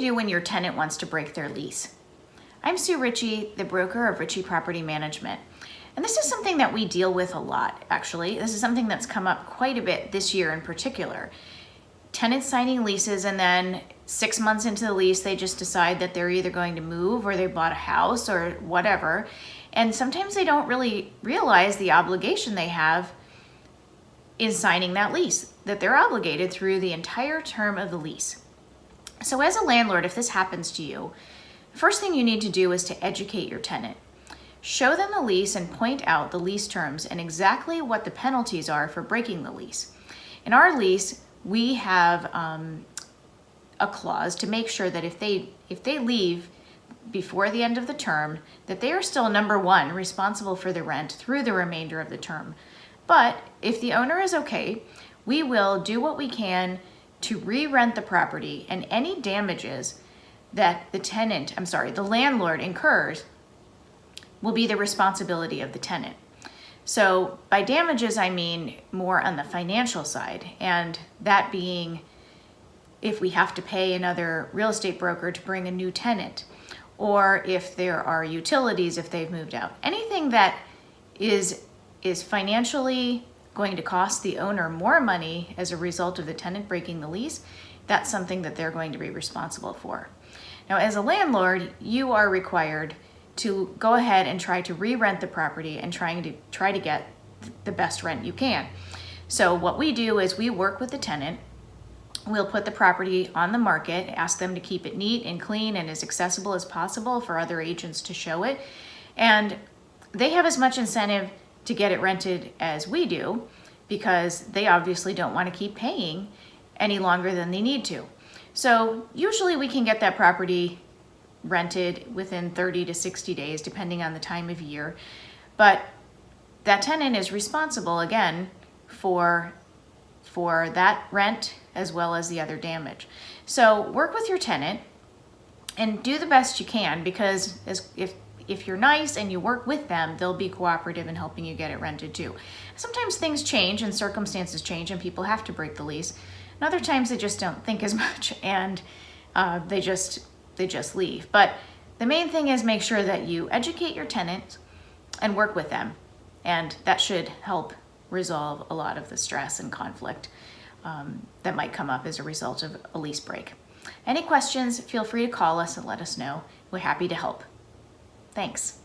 do when your tenant wants to break their lease? I'm Sue Richey, the broker of Richey Property Management. And this is something that we deal with a lot, actually. This is something that's come up quite a bit this year in particular. Tenants signing leases, and then 6 months into the lease, they just decide that they're either going to move or they bought a house or whatever. And sometimes they don't really realize the obligation they have in signing that lease, that they're obligated through the entire term of the lease. So as a landlord, if this happens to you, the first thing you need to do is to educate your tenant. Show them the lease and point out the lease terms and exactly what the penalties are for breaking the lease. In our lease, we have a clause to make sure that if they leave before the end of the term, that they are still, number one, responsible for the rent through the remainder of the term. But if the owner is okay, we will do what we can to re-rent the property, and any damages that the landlord incurs will be the responsibility of the tenant. So by damages, I mean more on the financial side, and that being if we have to pay another real estate broker to bring a new tenant, or if there are utilities if they've moved out. Anything that is financially going to cost the owner more money as a result of the tenant breaking the lease, that's something that they're going to be responsible for. Now, as a landlord, you are required to go ahead and try to re-rent the property and try to get the best rent you can. So what we do is we work with the tenant. We'll put the property on the market, ask them to keep it neat and clean and as accessible as possible for other agents to show it. And they have as much incentive to get it rented as we do, because they obviously don't want to keep paying any longer than they need to. So usually we can get that property rented within 30 to 60 days, depending on the time of year. But that tenant is responsible, again, for that rent as well as the other damage. So work with your tenant and do the best you can, because if you're nice and you work with them, they'll be cooperative in helping you get it rented too. Sometimes things change and circumstances change and people have to break the lease. And other times they just don't think as much and they just leave. But the main thing is make sure that you educate your tenant and work with them. And that should help resolve a lot of the stress and conflict that might come up as a result of a lease break. Any questions, feel free to call us and let us know. We're happy to help. Thanks.